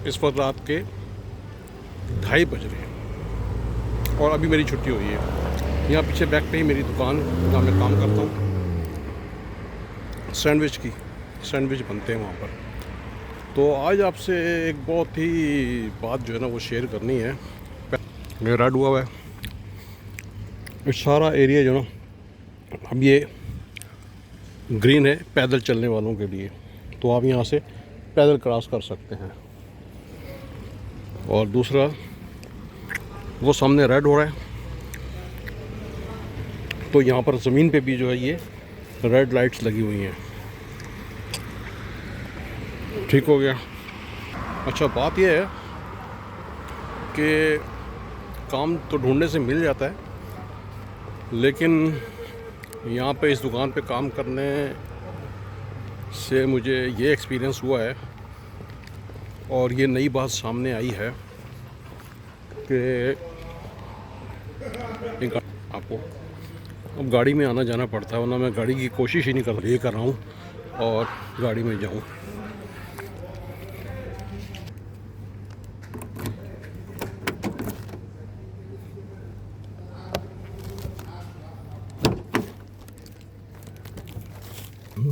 इस वक्त रात के 2:30 बज रहे हैं और अभी मेरी छुट्टी हुई है। यहाँ पीछे बैक पे ही मेरी दुकान जहाँ मैं काम करता हूँ, सैंडविच बनते हैं वहाँ पर। तो आज आपसे एक बहुत ही बात जो है ना वो शेयर करनी है। मेरा रेड हुआ है ये सारा एरिया जो ना, अब ये ग्रीन है पैदल चलने वालों के लिए, तो आप यहाँ से पैदल क्रॉस कर सकते हैं। और दूसरा वो सामने रेड हो रहा है, तो यहाँ पर ज़मीन पे भी जो है ये रेड लाइट्स लगी हुई हैं। ठीक हो गया। अच्छा, बात यह है कि काम तो ढूंढने से मिल जाता है, लेकिन यहाँ पे इस दुकान पे काम करने से मुझे ये एक्सपीरियंस हुआ है और ये नई बात सामने आई है कि आपको अब गाड़ी में आना जाना पड़ता है, वरना मैं गाड़ी की कोशिश ही नहीं कर रहा हूँ और गाड़ी में जाऊँ।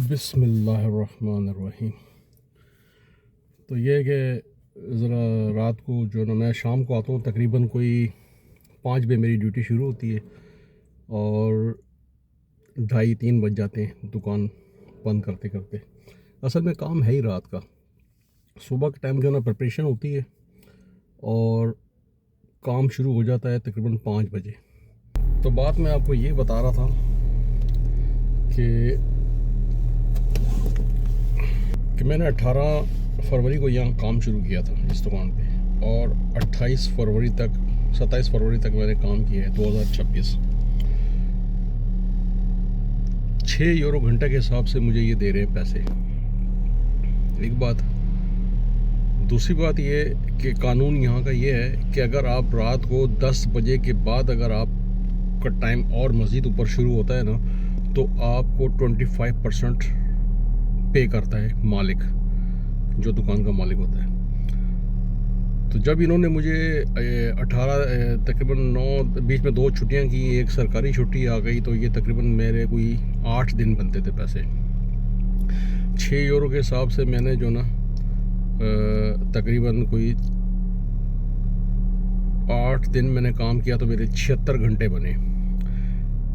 बिस्मिल्लाहिर्रहमानिर्रहीम। तो ये है कि ज़रा रात को जो ना, मैं शाम को आता हूँ तकरीबन कोई 5 बजे मेरी ड्यूटी शुरू होती है और 2:30-3 बज जाते हैं दुकान बंद करते करते। असल में काम है ही रात का। सुबह के टाइम जो ना प्रिपरेशन होती है और काम शुरू हो जाता है तकरीबन 5 बजे। तो बात मैं आपको ये बता रहा था कि मैंने 18 फरवरी को यहाँ काम शुरू किया था इस दुकान पे और 27 फरवरी तक मैंने काम किया है 2026। 6 यूरो घंटे के हिसाब से मुझे ये दे रहे हैं पैसे। एक बात। दूसरी बात ये कि कानून यहाँ का ये है कि अगर आप रात को 10 बजे के बाद अगर आपका टाइम और मज़ीद ऊपर शुरू होता है ना, तो आपको 25% पे करता है मालिक, जो दुकान का मालिक होता है। तो जब इन्होंने मुझे 18 तकरीबन 9 बीच में 2 छुट्टियां की, एक सरकारी छुट्टी आ गई, तो ये तकरीबन मेरे कोई 8 दिन बनते थे पैसे। 6 यूरो के हिसाब से मैंने जो ना तकरीबन कोई 8 दिन मैंने काम किया, तो मेरे 76 घंटे बने।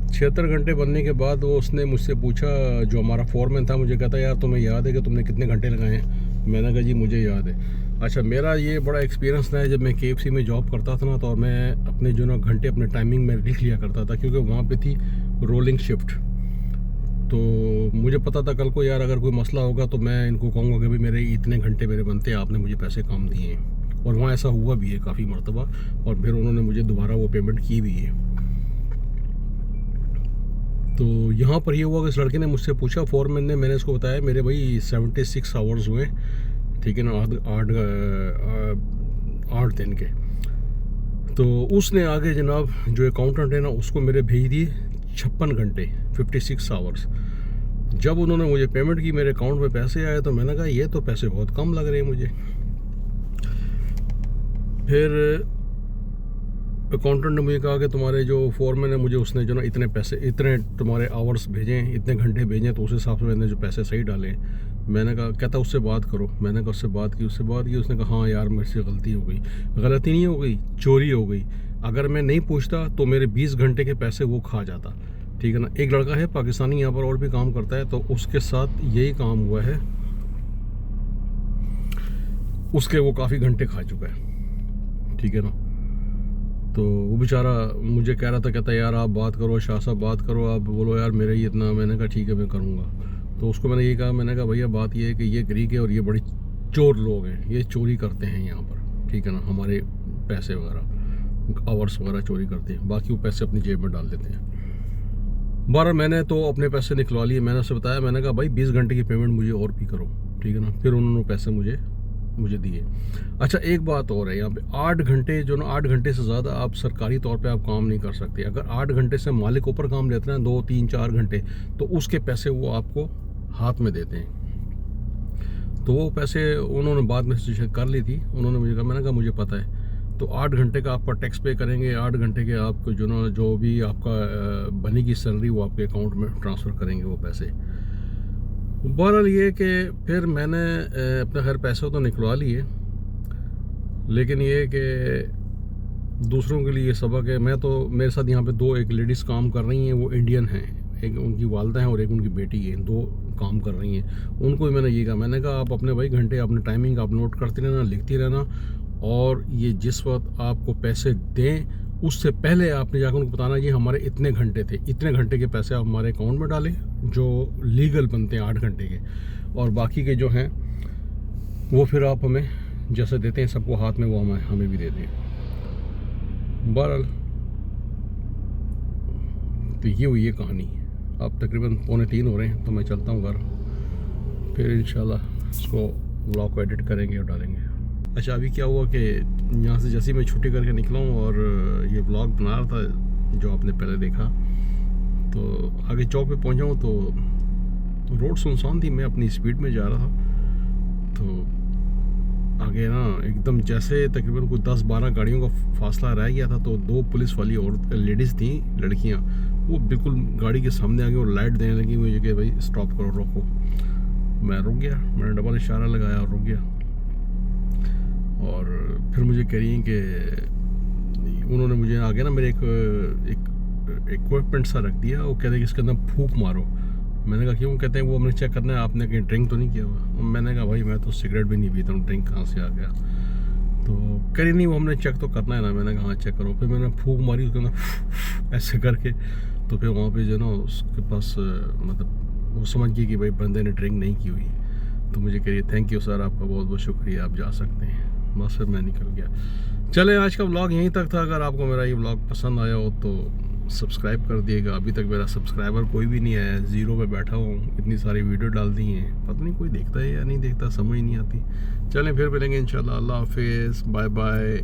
76 घंटे बनने के बाद वो उसने मुझसे पूछा, जो हमारा फोरमैन था, मुझे कहता यार तुम्हें याद है कि तुमने कितने घंटे लगाए हैं? मैंने कहा जी मुझे याद है। अच्छा, मेरा ये बड़ा एक्सपीरियंस था, जब मैं KFC में जॉब करता था ना, तो मैं अपने जो ना घंटे अपने टाइमिंग में लिख लिया करता था, क्योंकि वहाँ पे थी रोलिंग शिफ्ट। तो मुझे पता था कल को यार अगर कोई मसला होगा तो मैं इनको कहूँगा कि भाई मेरे इतने घंटे मेरे बनते हैं, आपने मुझे पैसे कम दिए हैं। और वहाँ ऐसा हुआ भी है काफ़ी मरतबा, और फिर उन्होंने मुझे दोबारा वो पेमेंट की भी है। तो यहाँ पर ये हुआ कि इस लड़के ने मुझसे पूछा, फोरमैन ने, मैंने इसको बताया मेरे भाई 76 आवर्स हुए, ठीक है ना, 8 दिन के। तो उसने आगे जनाब जो अकाउंटेंट है ना, उसको मेरे भेज दिए 56 घंटे, 56 आवर्स। जब उन्होंने मुझे पेमेंट की, मेरे अकाउंट में पैसे आए, तो मैंने कहा ये तो पैसे बहुत कम लग रहे हैं मुझे। फिर अकाउंटेंट ने मुझे कहा कि तुम्हारे जो फोरमैन है, मुझे उसने जो ना इतने पैसे, इतने तुम्हारे आवर्स भेजें, इतने घंटे भेजें, तो उस हिसाब से मैंने जो पैसे सही डाले। मैंने कहा, कहता उससे बात करो। मैंने कहा उससे बात की। उसने कहा हाँ यार मेरे से गलती हो गई। गलती नहीं हो गई, चोरी हो गई। अगर मैं नहीं पूछता तो मेरे 20 घंटे के पैसे वो खा जाता, ठीक है ना। एक लड़का है पाकिस्तानी यहाँ पर और भी काम करता है, तो उसके साथ यही काम हुआ है, उसके वो काफ़ी घंटे खा चुका है, ठीक है ना। तो वो बेचारा मुझे कह रहा था, कहता यार आप बात करो, शाह साहब बात करो, आप बोलो यार मेरा ही इतना। मैंने कहा ठीक है मैं करूँगा। तो उसको मैंने ये कहा, मैंने कहा भैया बात ये है कि ये ग्रीक है और ये बड़े चोर लोग हैं, ये चोरी करते हैं यहाँ पर, ठीक है ना, हमारे पैसे वगैरह, आवर्स वगैरह चोरी करते हैं, बाकी वो पैसे अपनी जेब में डाल देते हैं। 12 मैंने तो अपने पैसे निकलवा लिए। मैंने उससे बताया, मैंने कहा भाई 20 घंटे की पेमेंट मुझे और भी करो, ठीक है ना। फिर उन्होंने पैसे मुझे दिए। अच्छा, एक बात और है यहाँ पे, 8 घंटे जो ना, 8 घंटे से ज़्यादा आप सरकारी तौर पे आप काम नहीं कर सकते। अगर 8 घंटे से मालिक ऊपर काम लेते हैं 2, 3, 4 घंटे, तो उसके पैसे वो आपको हाथ में देते हैं। तो वो पैसे उन्होंने बाद में से कर ली थी, उन्होंने मुझे कहा, मैंने कहा मुझे पता है। तो 8 घंटे का आपका टैक्स पे करेंगे, 8 घंटे के आपको जो भी आपका बनेगी सैलरी वो आपके अकाउंट में ट्रांसफ़र करेंगे वो पैसे। बहरहाल ये कि फिर मैंने अपने खैर पैसे तो निकलवा लिए, लेकिन ये कि दूसरों के लिए ये सबक है। मैं तो मेरे साथ यहाँ पे एक लेडीज़ काम कर रही हैं, वो इंडियन हैं, एक उनकी वालदा हैं और एक उनकी बेटी है, 2 काम कर रही हैं। उनको भी मैंने ये कहा, मैंने कहा आप अपने भाई घंटे, अपने टाइमिंग आप नोट करते रहना, लिखती रहना, और ये जिस वक्त आपको पैसे दें उससे पहले आपने जाकर उनको बताना ये हमारे इतने घंटे थे, इतने घंटे के पैसे आप हमारे अकाउंट में डालें जो लीगल बनते हैं 8 घंटे के, और बाकी के जो हैं वो फिर आप हमें जैसे देते हैं सबको हाथ में, वो हमें भी दे दें। बहरहाल तो ये हुई है कहानी। अब तकरीबन 2:45 हो रहे हैं, तो मैं चलता हूँ घर, फिर इंशाल्लाह इसको व्लॉग को एडिट करेंगे और डालेंगे। अच्छा, अभी क्या हुआ कि यहाँ से जैसे ही मैं छुट्टी करके निकला हूँ और ये व्लॉग बना रहा था जो आपने पहले देखा, तो आगे चौक पे पहुँचा हूँ तो रोड सुनसान थी, मैं अपनी स्पीड में जा रहा था, तो आगे ना एकदम जैसे तकरीबन कोई 10-12 गाड़ियों का फासला रह गया था, तो 2 पुलिस वाली और लेडीज़ थी, लड़कियां, वो बिल्कुल गाड़ी के सामने आगे और लाइट देने लगी मुझे कि भाई स्टॉप करो, रोको। मैं रुक गया, मैंने डबल इशारा लगाया और रुक गया, और फिर मुझे कह रही हैं कि उन्होंने मुझे आगे ना मेरे एक इक्विपमेंट सा रख दिया, वो कहते हैं कि इसके अंदर फूंक मारो। मैंने कहा क्यों? कहते हैं वो हमने चेक करना है आपने कहीं ड्रिंक तो नहीं किया हुआ। मैंने कहा भाई मैं तो सिगरेट भी नहीं पीता हूँ, ड्रिंक कहाँ से आ गया? तो करी नहीं, वो हमने चेक तो करना है ना। मैंने कहा हाँ चेक करो। फिर मैंने फूंक मारी उसके अंदर ऐसे करके, तो फिर वहाँ पे जो ना उसके पास मतलब वो समझ गई कि भाई बंदे ने ड्रिंक नहीं की हुई, तो मुझे कह रही थैंक यू सर, आपका बहुत बहुत शुक्रिया, आप जा सकते हैं। बस फिर मैं निकल गया। चले, आज का व्लॉग यहीं तक था। अगर आपको मेरा ये व्लॉग पसंद आया हो तो सब्सक्राइब कर दिएगा। अभी तक मेरा सब्सक्राइबर कोई भी नहीं आया, 0 पे बैठा हूँ। इतनी सारी वीडियो डाल दी हैं, पता नहीं कोई देखता है या नहीं देखता, समझ नहीं आती। चलें फिर मिलेंगे इंशाल्लाह। अल्लाह हाफिज़, बाय बाय।